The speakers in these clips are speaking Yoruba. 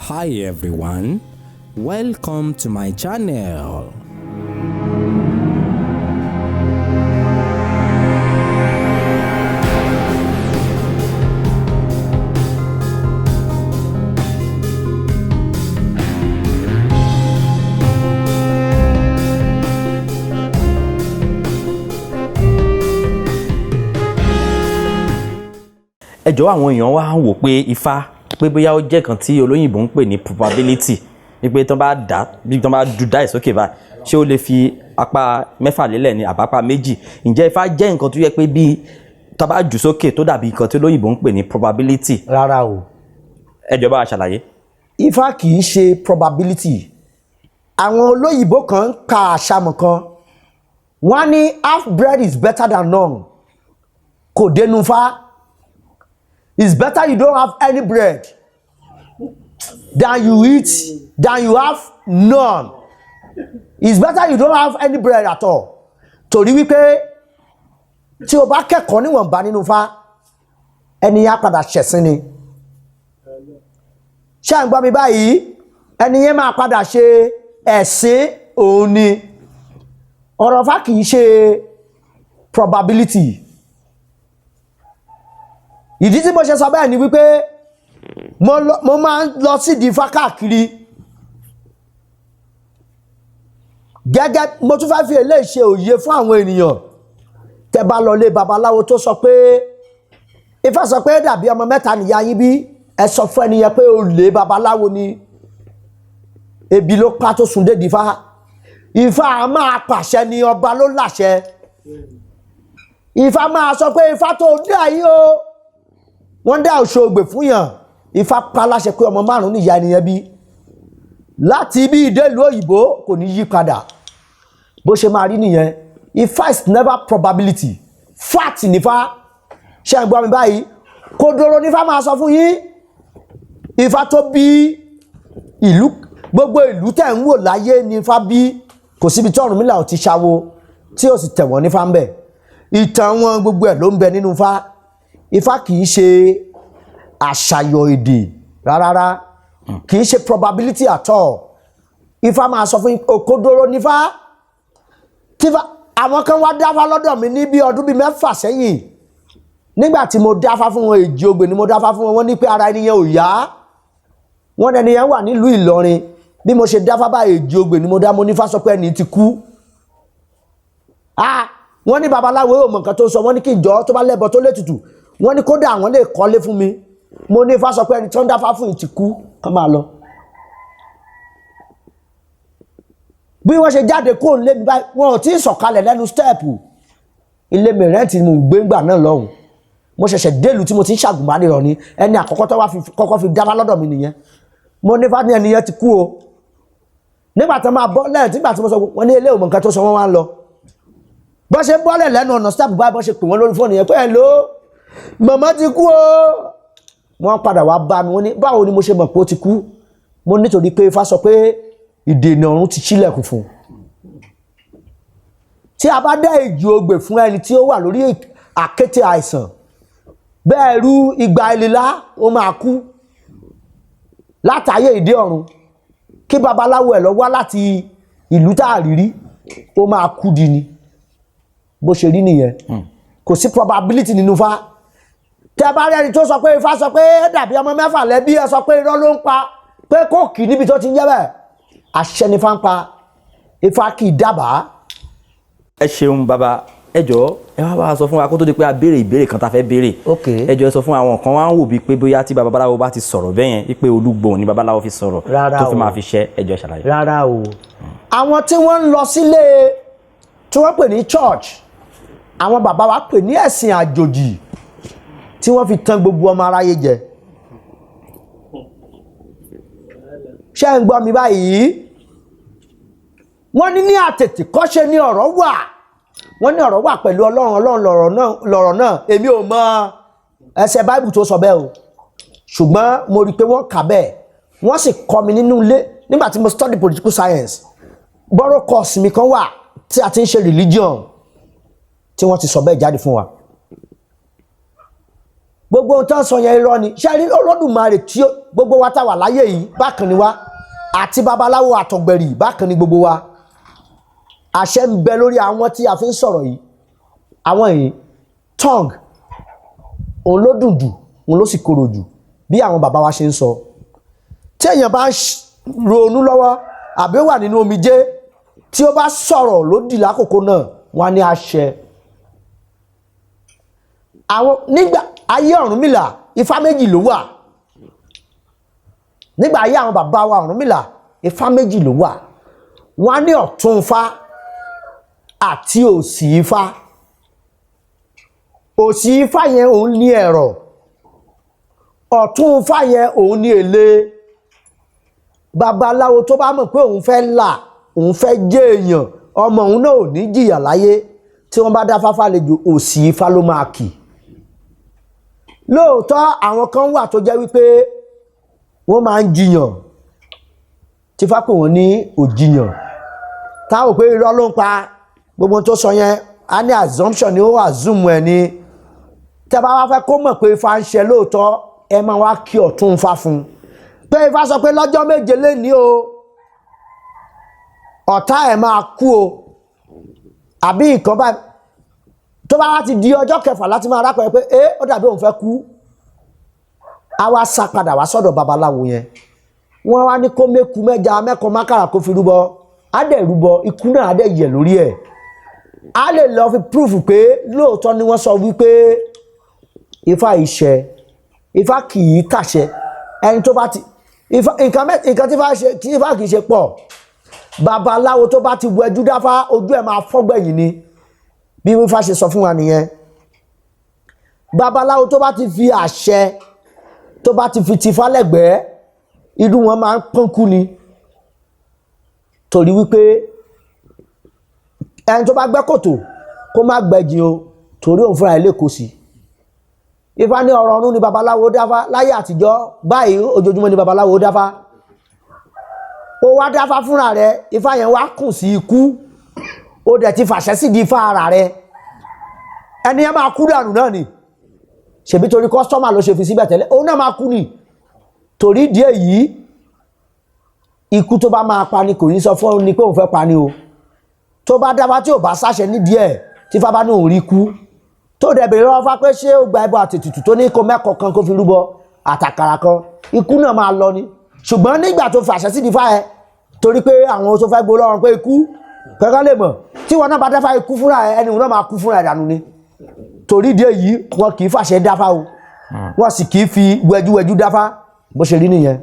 Hi everyone, welcome to my channel. Ẹ jọ̀ọ́ àwọn èèyàn wá wò pé ifá pé bóyá ó jẹ́ kan tí olóyìnbó ń pè ní probability wípé tán bá dá bí tán bá ju dá ìsókè báyìí ṣé ó lè fi apá mẹ́fà lélẹ̀ ní àbápá méjì. Ǹjẹ́ ifá jẹ́ nǹkan tó yẹ pé bí tán bá jù sókè tó dàbí nǹkan tí olóyìnbó ń pè ní probability? Rárá o. Ẹ jọ̀ọ́ bá wa ṣàlàyé. Ifá kì í ṣe probability. Àwọn olóyìnbó kan ń ka àṣàmọ̀ kan wọ́n ní half bread is better than none. Kò dénú fá. It's better you don't have any bread than you have none. It's better you don't have any bread at all. Torí wípé tí o bá kẹ́kọ̀ọ́ níwọ̀nba nínú fá ẹni yẹn á padà ṣẹ̀sín ni. Ṣé à ń gbọ́ mi báyìí? Ẹni yẹn máa padà ṣe ẹ̀sín òun ni. Ọ̀rọ̀ fá kì í ṣe probability. Ìdí tí mo ṣe sọ bẹ́ẹ̀ ni wípé mo máa ń lọ sí di Ifá káàkiri gẹ́gẹ́ mo tún fẹ́ fi eléyìí ṣe òye fún àwọn ènìyàn. Tẹ́ bá lọ lé babaláwo tó sọ pé Ifá sọ pé dàbí ọmọ mẹ́ta nìyá yín bí ẹ sọ fún ẹni yẹn pé olè babaláwo ni, ebi ló pa tó sùn dé di Ifá. Ifá a máa pàṣẹ ni ọba ló láṣẹ. Ifá máa sọ pé Ifá tó dé yìí o wọ́n dá Òṣogbo fún yàn. Ifá pa láṣẹ pé ọmọ márùn-ún nìyá ènìyàn bí láti ibi ìdélùú òyìnbó kò ní yí padà. Bó ṣe máa rí nìyẹn. Ifá is never probability, fact nífá. Ṣé ẹ gbọ́ mi báyìí? Kodoro nífá máa sọ fún yín. Ifá tó bí ìlú, gbogbo ìlú tẹ̀ ń wò láyé ní Ifá bí. Kò síbi tí Ọ̀rúnmìlà ò ti ṣawo tí ó sì tẹ̀ wọ́n nífá ń bẹ̀. Ìtàn wọn gbogbo ẹ̀ ló ń bẹ nínú Ifá. Ifá kì í ṣe àṣàyọ̀ èdè rárá, kì í ṣe probability at all. Ifá máa sọ fún òkodoro nífá. Àwọn kan wá dáfá lọ́dọ̀ mi ní bí ọdún bí 6 sẹ́yìn. Nígbà tí mo dáfá fún wọn Èjì Ogbè ni mo dáfá fún wọn, wọ́n ní pé ara ẹniyẹn ò yá. Wọ́n ẹni yẹn wà nílùú Ìlọrin. Bí mo ṣe dáfá bá Èjì Ogbè ni mo dá, mo nífá sọ pé ẹni ti kú. Wọ́n ní babaláwo yóò mọ nǹkan tó sọ, wọ́n ní kí ìjọ tó bá lẹ́bọ tó létùtù, wọ́n ní kódà àwọn lè kọ́lé fún mi. Mo ní Ifá sọ pé ẹni tó ń dáfá fún ìtì kú kán máa lọ. Bí wọ́n ṣe jáde kó lé mi báyìí wọn ò tí ì sọ̀kalẹ̀ lẹ́nu stẹ́ẹ̀pù. Ilé mi rẹ́ǹtì mo ń gbé ńgbà náà lọ́hùn. Mo ṣẹ̀ṣẹ̀ délùú tí mo ti ń ṣàgùnbánirọ̀ ni ẹni àkọ́kọ́ tó wá kọ́kọ́ fi dáfá lọ́dọ̀ mi nìyẹn. Mo ní Ifá ní ẹni yẹn ti kú o. Nígbà tó máa bọ́ lẹ́yìn nígbà tí mo sọ wọ́n ní ilé òmò nǹkan tó sọ wọ́n wá ń lọ. Bọ́ ṣe bọ́lẹ̀ lẹ́nu ọ̀nà stẹ́ẹ̀pù báyìí bọ́ ṣe pè wọ́n lórí fóònù yẹn pé hello màmá ti kú o. Wọ́n padà wá bá mi, wọ́n ní báwo ni mo ṣe mọ̀ pé ó ti kú. Mo nítorí pé Ifá sọ pé ìdènà ọ̀run ti ṣílẹ̀kùn fún un. Tí a bá dá Èjì Ogbè fún ẹni tí ó wà lórí àkéte àìsàn bẹ́ẹ̀ rú igba ìlélá ó máa kú látàyè ìdí ọ̀run. Kí babaláwo ẹ̀ lọ wá láti ìlú tá a rírí ó máa kú di ni. Bó ṣe rí nìyẹn. Kò sí probability nínú Ifá. Tẹ́ bá rí ẹni tó sọ pé Ifá sọ pé dàbí ọmọ 6 lẹ́bí ẹ sọ pé irọ́ ló ń pa pé kò kì níbi tó ti ń jẹ́ bẹ́ẹ̀. Àṣẹ ni Ifá ń pa. Ifá kì í dábàá. Ẹ ṣeun bàbá. Ẹ jọ̀ọ́ ẹ wá bá sọ fún wa kó tó di pé a béèrè ìbéèrè kan tá fẹ́ béèrè. Ẹ jọ̀ọ́ ẹ sọ fún àwọn kan wá ń wò bíi pé bóyá tí babaláwo bá ti sọ̀rọ̀ bẹ́yẹn wípé olúgbòhùn ni babaláwo fi sọ̀rọ̀ tó fi máa fi ṣẹ́. Ẹ jọ̀ọ́ ṣàlàyé. Rárá o. Àwọn tí wọ́n ń lọ sílé tí wọ́n pè ní church, àwọn bàbá wa pè ní ẹ̀sìn àjòjì tí wọ́n fi tàn gbogbo ọmọ aráyé jẹ. Ṣé ń gbọ́ mi báyìí? Wọ́n ní àtètè kọ́ṣe ní ọ̀rọ̀ wà. Wọ́n ní ọ̀rọ̀ wà pẹ̀lú Ọlọ́run lọ̀rọ̀ náà. Èmi ò mọ ẹsẹ̀ Bible tó sọ bẹ́ẹ̀ o. Ṣùgbọ́n mo rí pé wọ́n kà bẹ́ẹ̀. Wọ́n sì kọ́ mi nínú ilé nígbà tí mo study political science. Borrow course mi kan wà tí a ti ń ṣe religion tí wọ́n ti sọ bẹ́ẹ̀ jáde fún wa. gbogbo ohun tó ń sọ yẹn irọ́ ni ṣé rí Olódùmarè tí gbogbo wa tá wà láyé yìí bákan ni wá àti babaláwo àtọ̀gbẹ̀rì bákan ni gbogbo wa àṣẹ ń bẹ lórí àwọn tí a fi ń sọ̀rọ̀ yìí àwọn yìí tongue òun ló dùn jù òun ló sì korò jù bí àwọn bàbá wa ṣe ń sọ tí èèyàn bá ń ronú lọ́wọ́ àbí ó wà nínú omijé tí ó bá sọ̀rọ̀ lódì lákòókò náà wọ́n á ní àṣẹ àwọn nígbà ayé Ọ̀rúnmìlà ifá méjì ló wà nígbà ayé àwọn bàbá wa Ọ̀rúnmìlà ifá méjì ló wà wọ́n á ní ọ̀tún ifá àti òsì ifá òsì ifá yẹn òun ní ẹ̀rọ ọ̀tún ifá yẹn òun ní èlé babaláwo tó bá mọ̀ pé òun fẹ́ là òun fẹ́ jẹ́ èèyàn ọmọ òun náà ò ní jìyà láyé tí wọ́n bá dá fáfá lejò òsì ifá ló máa kì lóòótọ́ àwọn kan wà tó jẹ́ wípé wọ́n máa ń jiyàn tí fá pè wọ́n ní òjiyàn táwọn pé irọ́ ló ń pa gbogbo tó sọ yẹn a ní assumption ni ó assume ẹ̀ ni tẹ́ bá wá fẹ́ kó mọ̀ pé ifá ń ṣe lóòótọ́ ẹ máa wá kí ọ̀tún ifá fún un pé ifá sọ pé lọ́jọ́ méje lénìí o ọ̀tá ẹ̀ máa kú o àbí nǹkan báyìí tó bá láti di ọjọ́ kẹfà láti máa rápẹ́ pé ó dàbí òun fẹ́ kú a wá sá padà wá sọ́dọ̀ babaláwo yẹn wọ́n wá ní kó méku mẹ́ja mẹ́kan mákàrà kó fi rúbọ á dẹ̀ rúbọ ikú náà á dẹ̀ yẹ̀ lórí ẹ̀ á lè lọ fi proof pé lóòótọ́ ni wọ́n sọ wípé ifá ìṣẹ́ ifá kì í kàṣẹ ẹni tó bá ti nǹkan tí ifá kì í ṣe pọ̀ babaláwo tó bá ti wẹjú dáfá ojú ẹ̀ máa fọ́gbẹ̀yìn ni bí ifá ṣe sọ fún wa nìyẹn babaláwo tó bá ti fi àṣẹ tó bá ti fi tìfá lẹ́gbẹ̀ẹ́ inú wọn máa ń pọ́nkú ni torí wípé ẹni tó bá gbẹ́ kòtò kó má gbẹ̀jìn o torí òun fúnra ẹ̀ lè kó sí ifá ní ọ̀rọ̀ ọ̀run ni babaláwo dáfá láyé àtijọ́ báyìí ojoojúmọ́ ni babaláwo dáfá ó wá dáfá fúnra rẹ̀ ifá yẹn wá kùn sí ikú ó dẹ̀ ti fàṣẹ sí di ifá ara rẹ̀ ẹni yẹn máa kú dànù náà ni ṣèbí torí kọ́sítọ́mà ló ṣe fi síbẹ̀ tẹ́lẹ̀ òun náà máa kú ni torí díẹ̀ yìí ikú tó bá máa pa ni kò ní sọ fún ni pé òun fẹ́ pa ni o tó bá dáfá tí ò bá sáṣẹ nídìí ẹ̀ tí fá bá ní òun rí kú tó dẹ̀ bèrè lọ́wọ́ fá pé ṣé ó gba ẹbọ àtètùtù tó ní kó mẹ́kọ̀ọ́ kan kó fi rúbọ àtàkàrà kan ikú náà máa lọ ni ṣùgbọ́n nígbà tó fàṣẹ sí di fá ẹ torí pé àwọn tó fẹ́ gbó lọ́rùn pé ikú kankan lè mọ̀ tí wọn náà bá dáfá ikú fúnra ẹ ẹni wọn náà máa kú fúnra ẹ dànù ni torí díẹ̀ yìí wọn kì í fàṣẹ dáfá o wọn sì kì í fi wẹjúwẹjú dáfá bó ṣe rí nìyẹn.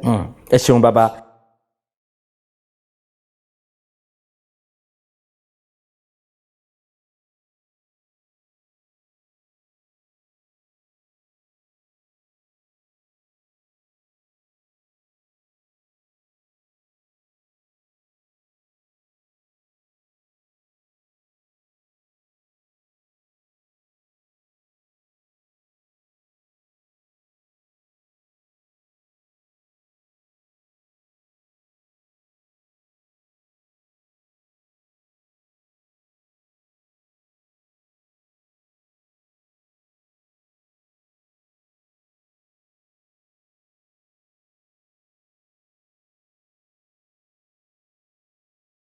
ẹ ṣeun bàbá.